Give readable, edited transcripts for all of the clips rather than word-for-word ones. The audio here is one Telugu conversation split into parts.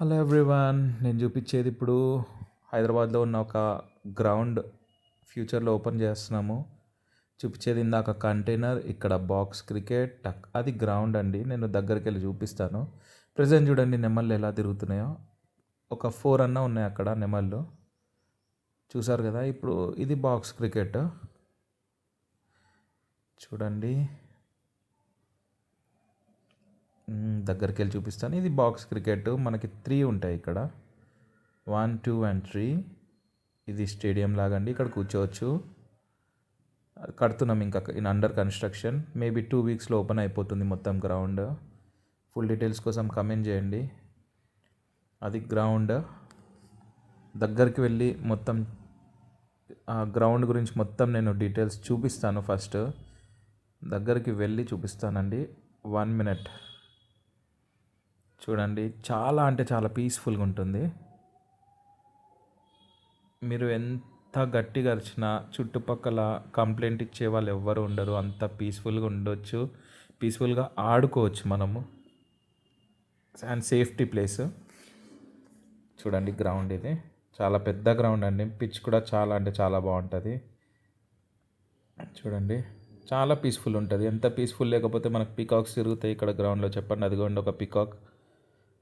హలో ఎవ్రీవన్, నేను చూపించేది ఇప్పుడు హైదరాబాద్లో ఉన్న ఒక గ్రౌండ్ ఫ్యూచర్లో ఓపెన్ చేస్తున్నాము. చూపించేది ఇందాక కంటైనర్, ఇక్కడ బాక్స్ క్రికెట్, అది గ్రౌండ్ అండి. నేను దగ్గరికి వెళ్ళి చూపిస్తాను. ప్రజెంట్ చూడండి నెమళ్ళు ఎలా తిరుగుతున్నాయో. ఒక 4 అన్న ఉన్నాయి అక్కడ నెమళ్ళు, చూసారు కదా. ఇప్పుడు ఇది బాక్స్ క్రికెట్ చూడండి. దగ్గరికి వెళ్ళి చూపిస్తాను. ఇది బాక్స్ క్రికెట్, మనకి 3 ఉంటాయి ఇక్కడ, 1, 2 and 3. ఇది స్టేడియం లాగా అండి, ఇక్కడ కూర్చోవచ్చు. కడుతున్నాం ఇంకా, ఇన్ అండర్ కన్స్ట్రక్షన్. మేబీ 2 వీక్స్లో ఓపెన్ అయిపోతుంది మొత్తం గ్రౌండ్. ఫుల్ డీటెయిల్స్ కోసం కమెంట్ చేయండి. అది గ్రౌండ్. దగ్గరికి వెళ్ళి మొత్తం ఆ గ్రౌండ్ గురించి మొత్తం నేను డీటెయిల్స్ చూపిస్తాను. ఫస్ట్ దగ్గరికి వెళ్ళి చూపిస్తానండి. 1 minute చూడండి. చాలా అంటే చాలా పీస్ఫుల్గా ఉంటుంది. మీరు ఎంత గట్టిగా అరిచినా చుట్టుపక్కల కంప్లైంట్ ఇచ్చే వాళ్ళు ఎవ్వరు ఉండరు. అంత పీస్ఫుల్గా ఉండొచ్చు, పీస్ఫుల్గా ఆడుకోవచ్చు మనము. And safety place. చూడండి గ్రౌండ్, ఇది చాలా పెద్ద గ్రౌండ్ అండి. పిచ్ కూడా చాలా అంటే చాలా బాగుంటుంది. చూడండి చాలా పీస్ఫుల్ ఉంటుంది. ఎంత పీస్ఫుల్ లేకపోతే మనకు పీకాక్స్ తిరుగుతాయి ఇక్కడ గ్రౌండ్లో, చెప్పండి. అదిగోండి ఒక పీకాక్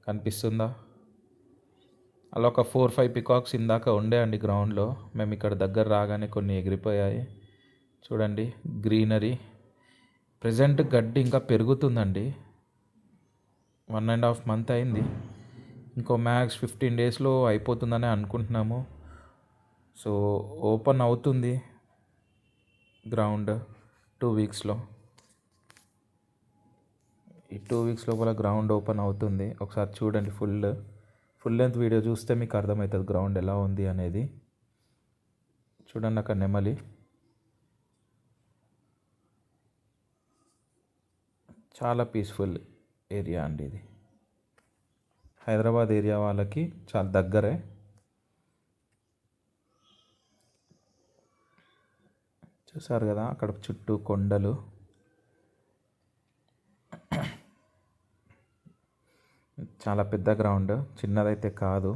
కనిపిస్తుందా? అలా ఒక 4-5 పికాక్స్ ఇందాక ఉండే అండి గ్రౌండ్లో. మేము ఇక్కడ దగ్గర రాగానే కొన్ని ఎగిరిపోయాయి. చూడండి గ్రీనరీ. ప్రజెంట్ గడ్డి ఇంకా పెరుగుతుందండి. 1.5 month అయింది. ఇంకో మ్యాక్స్ 15 daysలో అయిపోతుందని అనుకుంటున్నాము. సో ఓపెన్ అవుతుంది గ్రౌండ్ 2 వీక్స్లో. ఈ 2 వీక్స్ లోపల గ్రౌండ్ ఓపెన్ అవుతుంది. ఒకసారి చూడండి, ఫుల్ లెంత్ వీడియో చూస్తే మీకు అర్థమవుతుంది గ్రౌండ్ ఎలా ఉంది అనేది. చూడండి అక్కడ నెమలి. చాలా పీస్ఫుల్ ఏరియా అండి ఇది. హైదరాబాద్ ఏరియా వాళ్ళకి చాలా దగ్గరే. చూసారు కదా అక్కడ చుట్టూ కొండలు. చాలా పెద్ద గ్రౌండ్, చిన్నదైతే కాదు.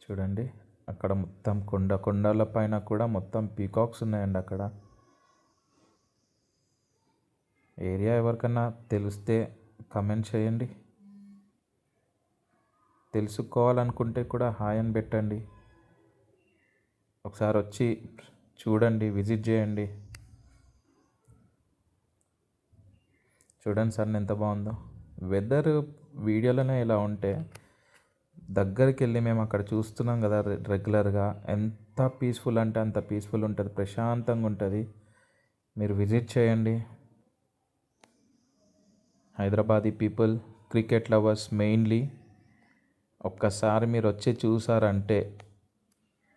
చూడండి అక్కడ మొత్తం కొండల పైన కూడా మొత్తం పీకాక్స్ ఉన్నాయండి అక్కడ. ఏరియా ఎవరికన్నా తెలిస్తే కమెంట్ చేయండి. తెలుసుకోవాలనుకుంటే కూడా హాయ్ అని పెట్టండి. ఒకసారి వచ్చి చూడండి, విజిట్ చేయండి. చూడండి సార్ ఎంత బాగుందో. వెదర్ వీడియోలోనే ఇలా ఉంటే దగ్గరికి వెళ్ళి మేము అక్కడ చూస్తున్నాం కదా రెగ్యులర్గా, ఎంత పీస్ఫుల్ అంటే అంత పీస్ఫుల్ ఉంటుంది, ప్రశాంతంగా ఉంటుంది. మీరు విజిట్ చేయండి. Hyderabadi people, cricket lovers mainly, ఒక్కసారి మీరు వచ్చి చూసారంటే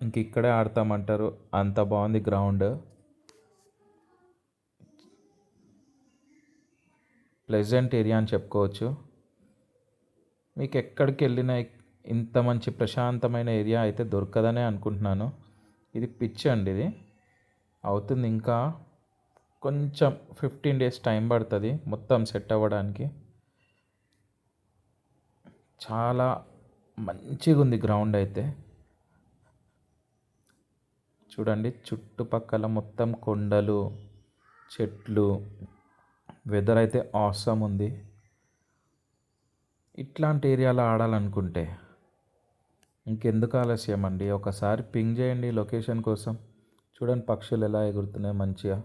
ఇంక ఇక్కడే ఆడతామంటారు. అంత బాగుంది గ్రౌండ్. ప్లెజెంట్ ఏరియా అని చెప్పుకోవచ్చు. మీకు ఎక్కడికి వెళ్ళినా ఇంత మంచి ప్రశాంతమైన ఏరియా అయితే దొరకదనే అనుకుంటున్నాను. ఇది పిచ్ అండి, ఇది అవుతుంది ఇంకా కొంచెం 15 days టైం పడుతుంది మొత్తం సెట్ అవ్వడానికి. చాలా మంచిగా ఉంది గ్రౌండ్ అయితే. చూడండి చుట్టుపక్కల మొత్తం కొండలు, చెట్లు. వెదర్ అయితే ఆసమ్ ఉంది. ఇట్లాంటి ఏరియాలో ఆడాలనుకుంటే ఇంకెందుకు ఆలస్యం అండి, ఒకసారి పింగ్ చేయండి లొకేషన్ కోసం. చూడండి పక్షులు ఎలా ఎగురుతున్నాయి మంచిగా.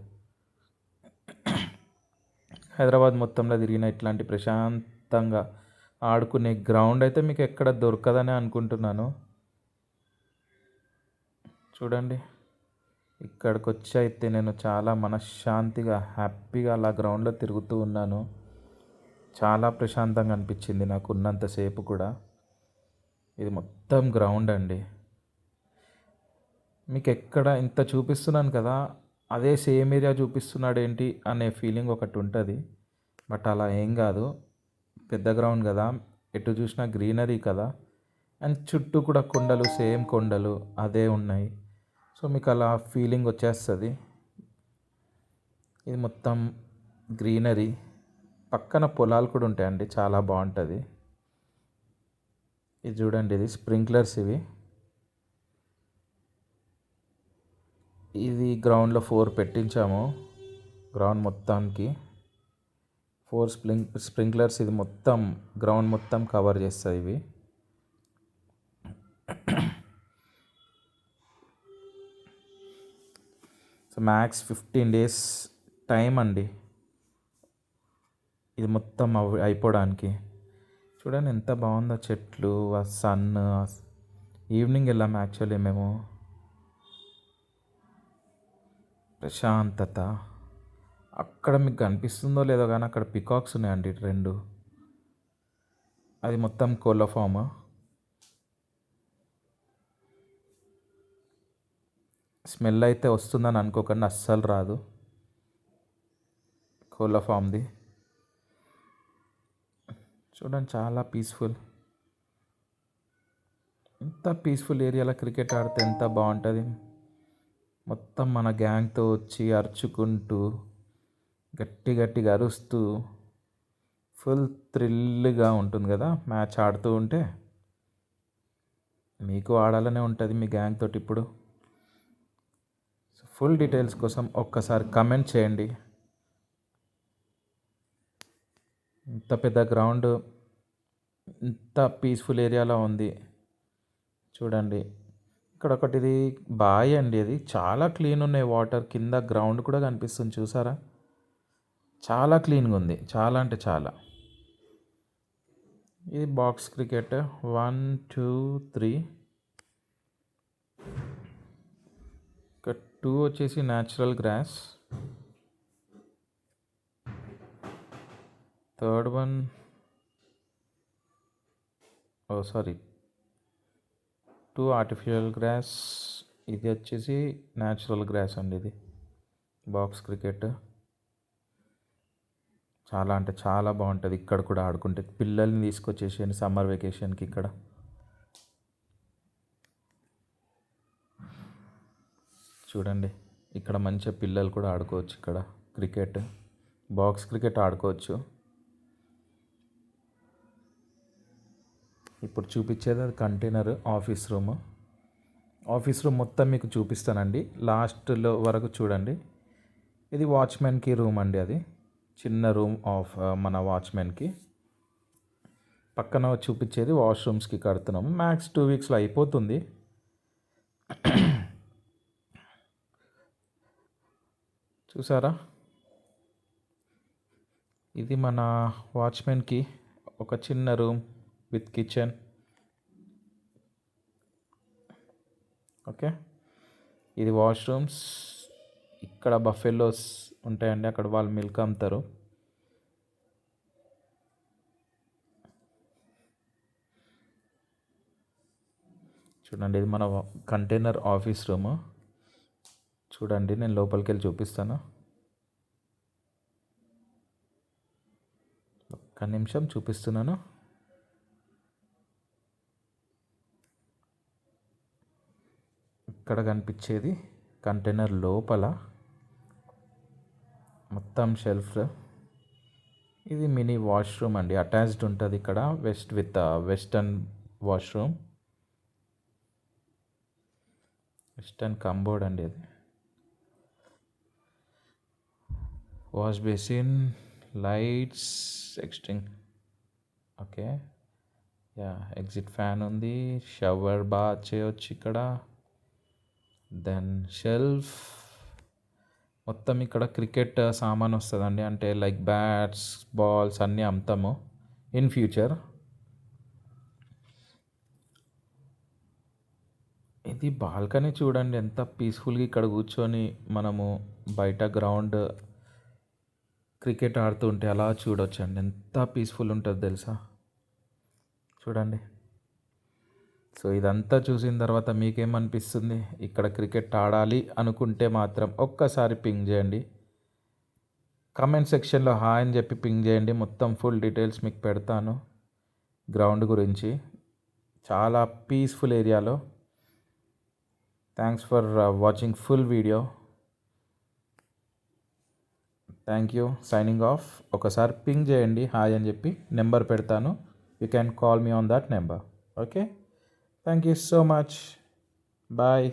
హైదరాబాద్ మొత్తంలో తిరిగిన ఇట్లాంటి ప్రశాంతంగా ఆడుకునే గ్రౌండ్ అయితే మీకు ఎక్కడ దొరకదని అనుకుంటున్నాను. చూడండి ఇక్కడికి వచ్చి అయితే నేను చాలా మనశ్శాంతిగా హ్యాపీగా అలా గ్రౌండ్లో తిరుగుతూ ఉన్నాను. చాలా ప్రశాంతంగా అనిపించింది నాకు ఉన్నంతసేపు కూడా. ఇది మొత్తం గ్రౌండ్ అండి. మీకు ఎక్కడ ఇంత చూపిస్తున్నాను కదా, అదే సేమ్ ఏరియా చూపిస్తున్నాడు ఏంటి అనే ఫీలింగ్ ఒకటి ఉంటుంది. బట్ అలా ఏం కాదు, పెద్ద గ్రౌండ్ కదా, ఎటు చూసినా గ్రీనరీ కదా. అండ్ చుట్టూ కూడా కొండలు, సేమ్ కొండలు అదే ఉన్నాయి. సో మీకు అలా ఫీలింగ్ వచ్చేస్తుంది. ఇది మొత్తం గ్రీనరీ. పక్కన పొలాలు కూడా ఉంటాయండి, చాలా బాగుంటుంది. ఇది చూడండి, ఇది స్ప్రింక్లర్స్ ఇవి. ఇది గ్రౌండ్లో 4 పెట్టించాము, గ్రౌండ్ మొత్తానికి 4 స్ప్రింక్లర్స్. ఇది మొత్తం గ్రౌండ్ మొత్తం కవర్ చేస్తాయి ఇవి. సో మ్యాక్స్ 15 days టైం అండి ఇది మొత్తం అయిపోవడానికి. చూడండి ఎంత బాగుందో చెట్లు, ఆ సన్. ఈవినింగ్ వెళ్ళాము యాక్చువల్లీ మేము. ప్రశాంతత. అక్కడ మీకు కనిపిస్తుందో లేదో కానీ అక్కడ పికాక్స్ ఉన్నాయండి 2. అది మొత్తం కోళ్ళ ఫామ్. స్మెల్ అయితే వస్తుందని అనుకోకండి, అస్సలు రాదు. కోళ్ళ ఫామ్ది. చూడండి చాలా పీస్ఫుల్. ఎంత పీస్ఫుల్ ఏరియాలో క్రికెట్ ఆడితే ఎంత బాగుంటుంది. మొత్తం మన గ్యాంగ్తో వచ్చి అరుచుకుంటూ, గట్టిగా అరుస్తూ, ఫుల్ థ్రిల్గా ఉంటుంది కదా మ్యాచ్ ఆడుతూ ఉంటే. మీకు ఆడాలనే ఉంటుంది మీ గ్యాంగ్ తోటి ఇప్పుడు. ఫుల్ డీటెయిల్స్ కోసం ఒక్కసారి కమెంట్ చేయండి. ఇంత పెద్ద గ్రౌండ్, ఇంత పీస్ఫుల్ ఏరియాలో ఉంది. చూడండి ఇక్కడ ఒకటిది బాయ్ అండి, అది చాలా క్లీన్ ఉన్నాయి వాటర్. కింద గ్రౌండ్ కూడా కనిపిస్తుంది చూసారా, చాలా క్లీన్గా ఉంది, చాలా అంటే చాలా. ఇది బాక్స్ క్రికెట్ 1 2 3. ఇక్కడ 2 వచ్చేసి natural gross. Third one, sorry, 2 artificial gross. ఇది వచ్చేసి న్యాచురల్ గ్రాస్ అండి. ఇది బాక్స్ క్రికెట్ చాలా అంటే చాలా బాగుంటుంది. ఇక్కడ కూడా ఆడుకుంటే పిల్లల్ని తీసుకొచ్చేసేయండి సమ్మర్ వెకేషన్కి. ఇక్కడ చూడండి, ఇక్కడ మంచిగా పిల్లలు కూడా ఆడుకోవచ్చు. ఇక్కడ క్రికెట్, బాక్స్ క్రికెట్ ఆడుకోవచ్చు. ఇప్పుడు చూపించేది అది container office room. Office room మొత్తం మీకు చూపిస్తానండి, లాస్ట్లో వరకు చూడండి. ఇది వాచ్మెన్కి రూమ్ అండి, అది చిన్న రూమ్ ఆఫ్ మన వాచ్మెన్కి. పక్కన చూపించేది వాష్రూమ్స్కి కడుతున్నాము. మ్యాక్స్ 2 weeksలో అయిపోతుంది. చూసారా, ఇది మన వాచ్మెన్కి ఒక చిన్న రూమ్ విత్ కిచెన్. ఓకే, ఇది వాష్రూమ్స్. ఇక్కడ బఫెలోస్ ఉంటాయండి, అక్కడ వాళ్ళు మిల్క్ అమ్ముతారు. చూడండి, ఇది మన కంటైనర్ ఆఫీస్ రూమ్. చూడండి, నేను లోపలికి వెళ్ళి చూపిస్తాను. ఒక్క నిమిషం చూపిస్తున్నాను. ఇక్కడ కనిపించేది కంటైనర్ లోపల మొత్తం షెల్ఫ్. ఇది మినీ వాష్రూమ్ అండి, అటాచ్డ్ ఉంటుంది ఇక్కడ, వెస్టర్న్ వాష్రూమ్, వెస్టర్న్ కంబోర్డ్ అండి. అది వాష్ బేసిన్, లైట్స్, ఎక్స్టింగ్. ఓకే, యా, ఎగ్జిట్ ఫ్యాన్ ఉంది, షవర్ బాత్ చేయొచ్చు ఇక్కడ. Then shelf. మొత్తం ఇక్కడ క్రికెట్ సామాన్ వస్తుందండి, అంటే లైక్ బ్యాట్స్, బాల్స్ అన్నీ అమ్ముతాము ఇన్ ఫ్యూచర్. ఇది బాల్కనీ చూడండి, ఎంత పీస్ఫుల్గా ఇక్కడ కూర్చొని మనము బయట గ్రౌండ్ క్రికెట్ ఆడుతుంటే అలా చూడొచ్చండి, ఎంత పీస్ఫుల్ ఉంటుంది తెలుసా. చూడండి. సో ఇదంతా చూసిన తర్వాత మీకేమనిపిస్తుంది? ఇక్కడ క్రికెట్ ఆడాలి అనుకుంటే మాత్రం ఒక్కసారి పింగ్ చేయండి, కామెంట్ సెక్షన్లో హాయ్ అని చెప్పి పింగ్ చేయండి. మొత్తం ఫుల్ డీటెయిల్స్ మీకు పెడతాను గ్రౌండ్ గురించి. చాలా పీస్ఫుల్ ఏరియాలో. Thanks for watching full video. Thank you, signing off. ఒకసారి పింగ్ చేయండి హాయ్ అని చెప్పి, నెంబర్ పెడతాను, you can call me on that number. Okay, thank you so much, bye.